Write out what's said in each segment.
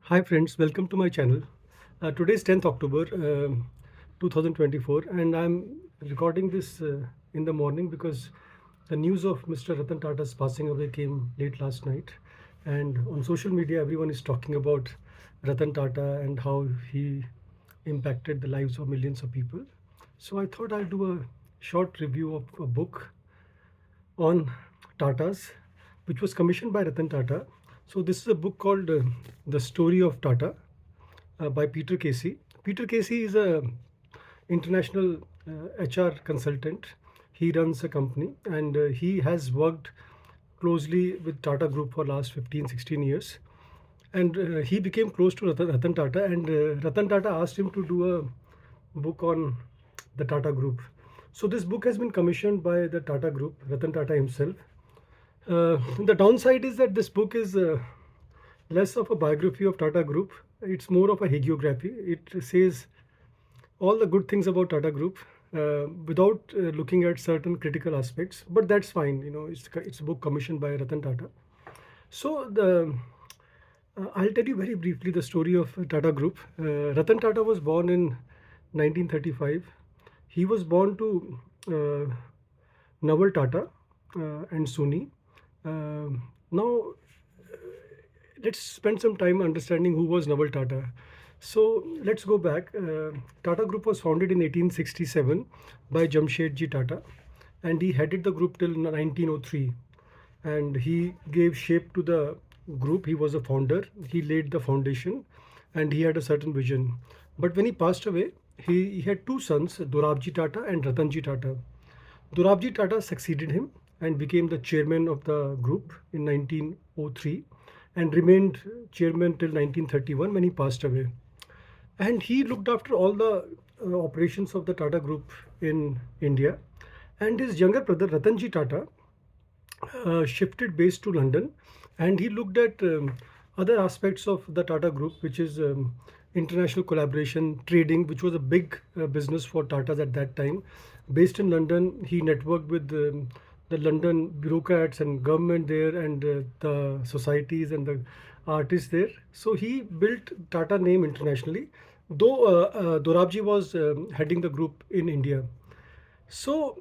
Hi friends, welcome to my channel. Today is 10th October 2024 and I'm recording this in the morning because the news of Mr. Ratan Tata's passing away came late last night, and on social media everyone is talking about Ratan Tata and how he impacted the lives of millions of people. So I thought I'll do a short review of a book on Tatas, which was commissioned by Ratan Tata. So this is a book called The Story of Tata by Peter Casey. Peter Casey is a international HR consultant. He runs a company and he has worked closely with Tata Group for last 15, 16 years. And he became close to Ratan Tata, and Ratan Tata asked him to do a book on the Tata Group. So this book has been commissioned by the Tata Group, Ratan Tata himself. The downside is that this book is less of a biography of Tata Group. It's more of a hagiography. It says all the good things about Tata Group without looking at certain critical aspects. But that's fine. It's a book commissioned by Ratan Tata. So I'll tell you very briefly the story of Tata Group. Ratan Tata was born in 1935. He was born to Naval Tata and Suni. Now, let's spend some time understanding who was Naval Tata. So let's go back. Tata Group was founded in 1867 by Jamshedji Tata, and he headed the group till 1903. And he gave shape to the group. He was a founder. He laid the foundation, and he had a certain vision. But when he passed away, he had two sons, Dorabji Tata and Ratanji Tata. Dorabji Tata succeeded him and became the chairman of the group in 1903 and remained chairman till 1931 when he passed away. And he looked after all the operations of the Tata Group in India. And his younger brother, Ratanji Tata, shifted base to London, and he looked at other aspects of the Tata Group, which is international collaboration, trading, which was a big business for Tatas at that time. Based in London, he networked with the London bureaucrats and government there, and the societies and the artists there. So he built Tata name internationally, though Dorabji was heading the group in India. So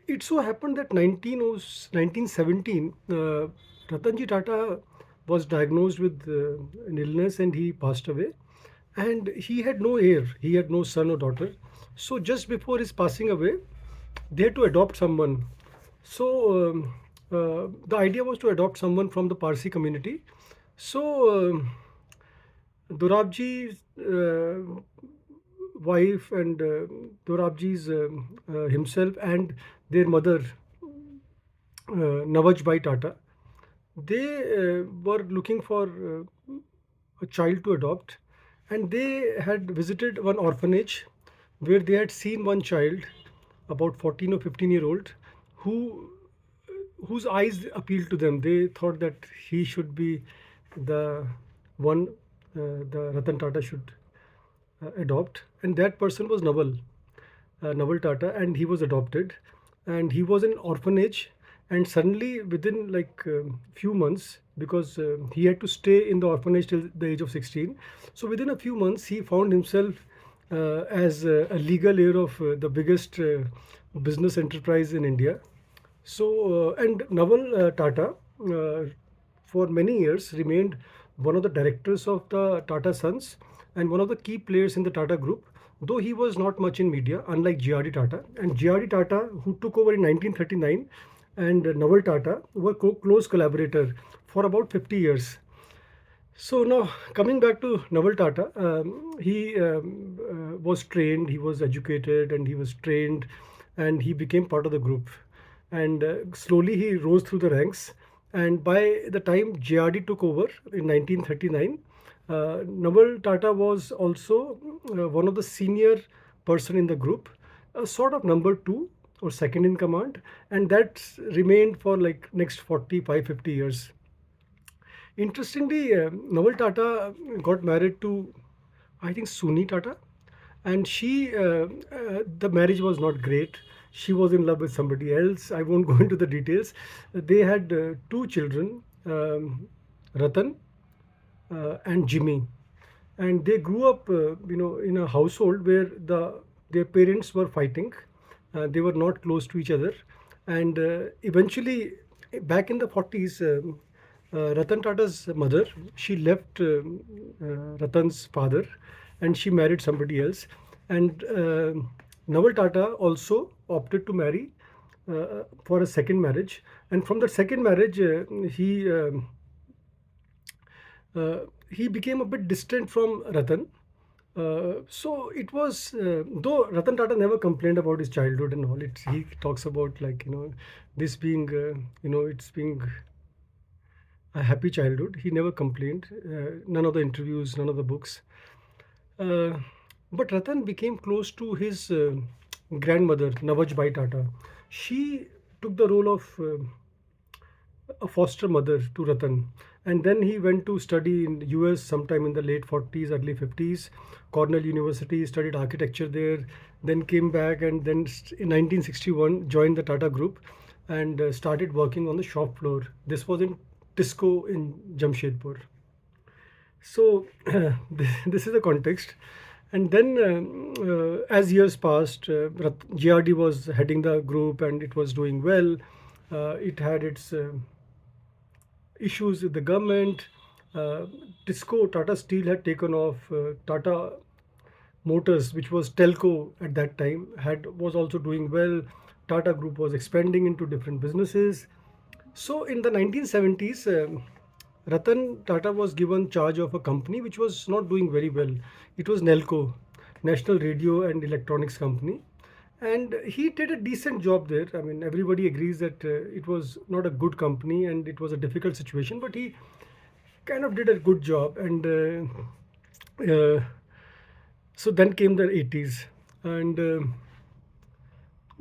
it so happened that 1917, Ratanji Tata was diagnosed with an illness and he passed away. And he had no heir, he had no son or daughter. So just before his passing away, they had to adopt someone. So the idea was to adopt someone from the Parsi community. So Dorabji's wife and Dorabji's himself and their mother, Nawajbai Tata, they were looking for a child to adopt, and they had visited one orphanage where they had seen one child, about 14 or 15-year-old, who whose eyes appealed to them. They thought that he should be the one the Ratan Tata should adopt, and that person was Naval Tata, and he was adopted, and he was in orphanage, and suddenly within like few months, because he had to stay in the orphanage till the age of 16, so within a few months he found himself as a legal heir of the biggest business enterprise in India. So, and Naval Tata, for many years, remained one of the directors of the Tata Sons and one of the key players in the Tata Group, though he was not much in media, unlike G.R.D. Tata. And G.R.D. Tata, who took over in 1939, and Naval Tata were close collaborator for about 50 years. So now coming back to Naval Tata, he was trained, he was educated, and he was trained, and he became part of the group. And slowly he rose through the ranks. And by the time JRD took over in 1939, Naval Tata was also one of the senior person in the group, a sort of number two or second in command, and that remained for like next 45, 50 years. Interestingly, Naval Tata got married to, I think, Suni Tata, and the marriage was not great. She was in love with somebody else. I won't go into the details. They had two children, Ratan and Jimmy, and they grew up, in a household where their parents were fighting. They were not close to each other, and eventually, back in the 40s, Ratan Tata's mother, she left Ratan's father, and she married somebody else. And Naval Tata also opted to marry for a second marriage, and from the second marriage, he became a bit distant from Ratan. So it was, though Ratan Tata never complained about his childhood and all. He talks about, like, this being, it's being a happy childhood. He never complained. None of the interviews, none of the books. Uh, but Ratan became close to his grandmother, Navajbai Tata. She took the role of a foster mother to Ratan. And then he went to study in US sometime in the late 40s, early 50s. Cornell University, studied architecture there, then came back, and then in 1961 joined the Tata Group and started working on the shop floor. This was in Tisco in Jamshedpur. So this is the context. And then, as years passed, GRD was heading the group and it was doing well. It had its issues with the government. Uh, Tisco, Tata Steel had taken off. Tata Motors, which was telco at that time, had was also doing well. Tata Group was expanding into different businesses. So in the 1970s, Ratan Tata was given charge of a company which was not doing very well. It was Nelco, National Radio and Electronics Company, and he did a decent job there. I mean, everybody agrees that it was not a good company and it was a difficult situation, but he kind of did a good job. And so then came the 80s, and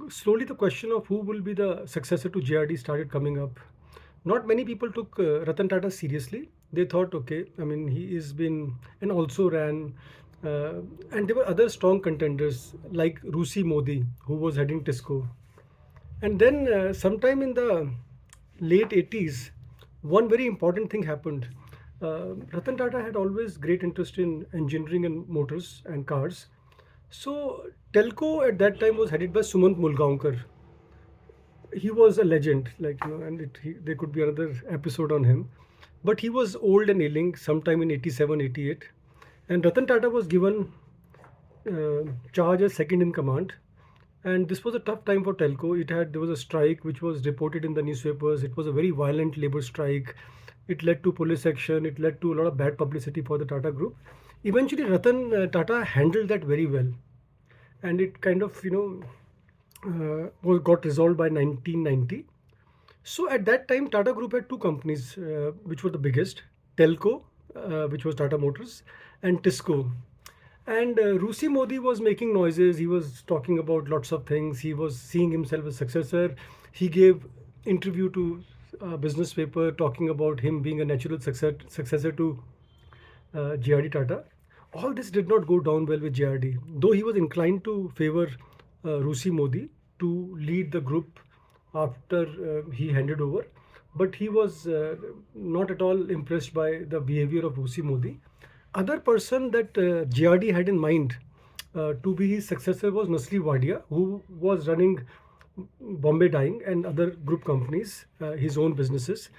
slowly the question of who will be the successor to JRD started coming up. Not many people took Ratan Tata seriously. They thought, okay, I mean, he has been and also ran, uh, and there were other strong contenders like Rusi Modi, who was heading Tisco. And then, sometime in the late 80s, one very important thing happened. Ratan Tata had always great interest in engineering and motors and cars. So Telco at that time was headed by Sumant Mulgaonkar. He was a legend, like, and there could be another episode on him. But he was old and ailing sometime in 87, 88. And Ratan Tata was given charge as second in command. And this was a tough time for Telco. There was a strike which was reported in the newspapers. It was a very violent labor strike. It led to police action. It led to a lot of bad publicity for the Tata Group. Eventually, Ratan Tata handled that very well, and it kind of, got resolved by 1990. So at that time, Tata Group had two companies which were the biggest: Telco, which was Tata Motors, and Tisco. And Rusi Modi was making noises. He was talking about lots of things. He was seeing himself as successor. He gave interview to a business paper talking about him being a natural successor to JRD Tata. All this did not go down well with JRD, though he was inclined to favor Rusi Modi to lead the group after he handed over. But he was not at all impressed by the behavior of Rusi Modi. Other person that JRD had in mind to be his successor was Nasli Wadia, who was running Bombay Dyeing and other group companies, his own businesses.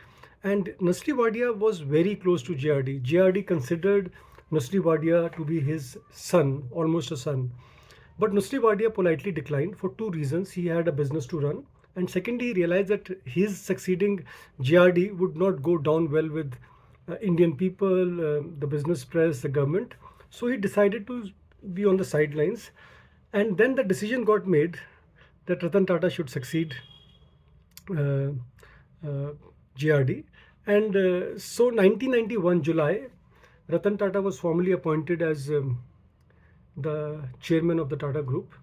And Nasli Wadia was very close to JRD. JRD considered Nasli Wadia to be his son, almost a son. But Nusri Wadia politely declined for two reasons. He had a business to run, and secondly, he realized that his succeeding JRD would not go down well with Indian people, the business press, the government. So he decided to be on the sidelines. And then the decision got made that Ratan Tata should succeed uh, uh, JRD. And so 1991 July, Ratan Tata was formally appointed as the chairman of the Tata Group.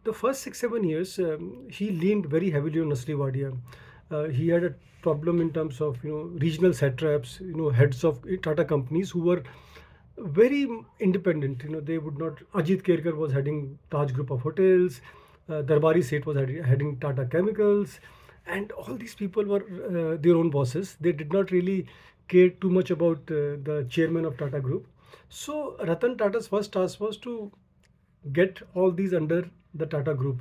The first 6 7 years, he leaned very heavily on Nasri Wadia. He had a problem in terms of regional satraps, heads of Tata companies who were very independent. They would not. Ajit Kerkar was heading Taj Group of Hotels. Darbari Seth was heading Tata Chemicals, and all these people were their own bosses. They did not really cared too much about the chairman of Tata Group. So Ratan Tata's first task was to get all these under the Tata Group.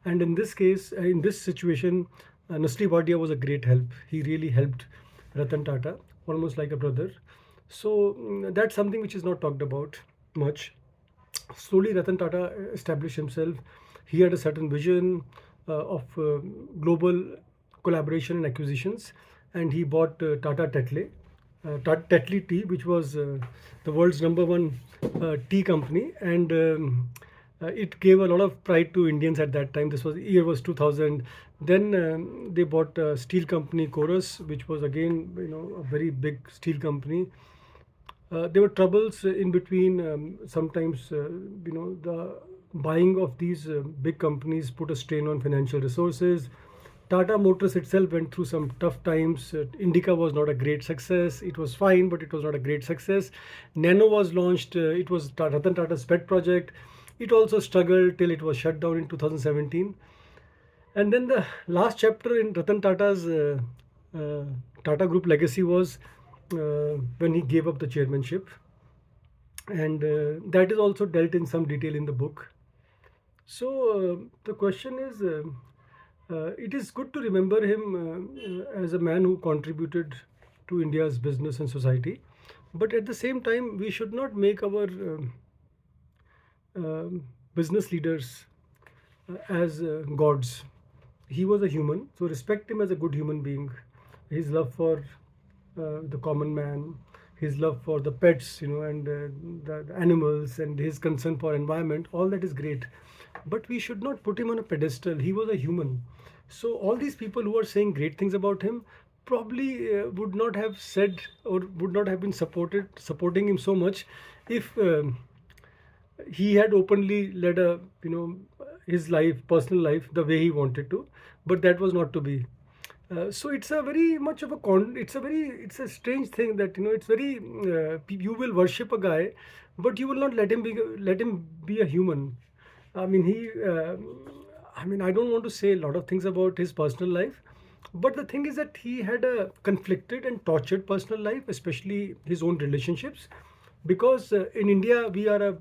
And in this case, in this situation, Nasli Bhatia was a great help. He really helped Ratan Tata, almost like a brother. So that's something which is not talked about much. Slowly, Ratan Tata established himself. He had a certain vision of global collaboration and acquisitions, and he bought Tata Tetley, Tetley Tea, which was the world's number one tea company, and it gave a lot of pride to Indians at that time. This was year was 2000. Then they bought a steel company, Chorus, which was again a very big steel company. There were troubles in between. Sometimes, the buying of these big companies put a strain on financial resources. Tata Motors itself went through some tough times. Indica was not a great success. It was fine, but it was not a great success. Nano was launched. It was Ratan Tata's pet project. It also struggled till it was shut down in 2017. And then the last chapter in Ratan Tata's Tata Group legacy was when he gave up the chairmanship, and that is also dealt in some detail in the book. So the question is, it is good to remember him as a man who contributed to India's business and society, but at the same time, we should not make our business leaders as gods. He was a human, so respect him as a good human being. His love for the common man, his love for the pets, and the animals, and his concern for environment, all that is great. But we should not put him on a pedestal. He was a human. So all these people who are saying great things about him probably would not have said or would not have been supporting him so much if he had openly led a his life, personal life, the way he wanted to, but that was not to be. So it's a very much of a it's a strange thing that it's very you will worship a guy, but you will not let him be a human. I mean I don't want to say a lot of things about his personal life, but the thing is that he had a conflicted and tortured personal life, especially his own relationships, because in India we are a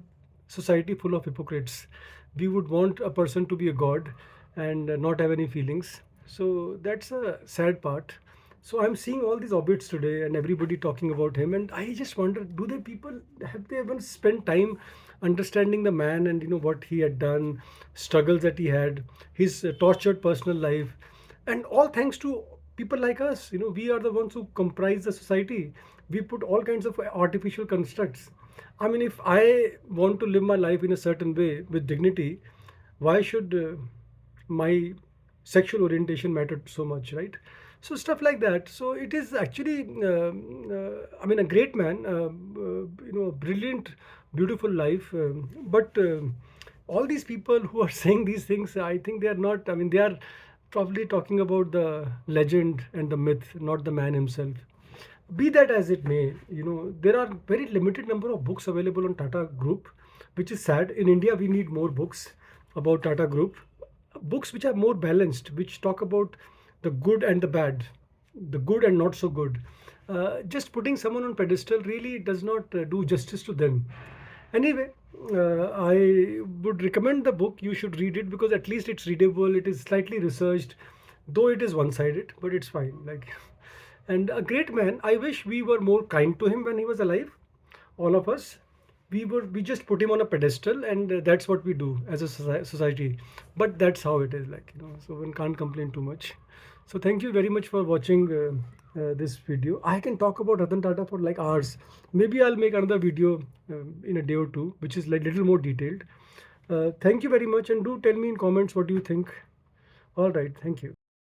society full of hypocrites. We would want a person to be a god and not have any feelings. So that's a sad part. So I'm seeing all these obits today and everybody talking about him, and I just wonder, do they people have they ever spent time understanding the man and what he had done, struggles that he had, his tortured personal life, and all thanks to people like us. We are the ones who comprise the society. We put all kinds of artificial constructs. I mean, if I want to live my life in a certain way with dignity, why should my sexual orientation matter so much, right? So stuff like that. So it is actually, a great man, brilliant, beautiful life. But all these people who are saying these things, I think they are not. I mean, they are probably talking about the legend and the myth, not the man himself. Be that as it may, there are very limited number of books available on Tata Group, which is sad. In India, we need more books about Tata Group, books which are more balanced, which talk about the good and the bad, the good and not so good. Just putting someone on pedestal really does not do justice to them. Anyway, I would recommend the book. You should read it because at least it's readable. It is slightly researched, though it is one-sided, but it's fine. Like, and a great man. I wish we were more kind to him when he was alive. All of us, we just put him on a pedestal, and that's what we do as a society. But that's how it is. Like so one can't complain too much. So thank you very much for watching this video. I can talk about Ratan Tata for like hours. Maybe I'll make another video in a day or two, which is like little more detailed. Thank you very much, and do tell me in comments what do you think. All right, thank you.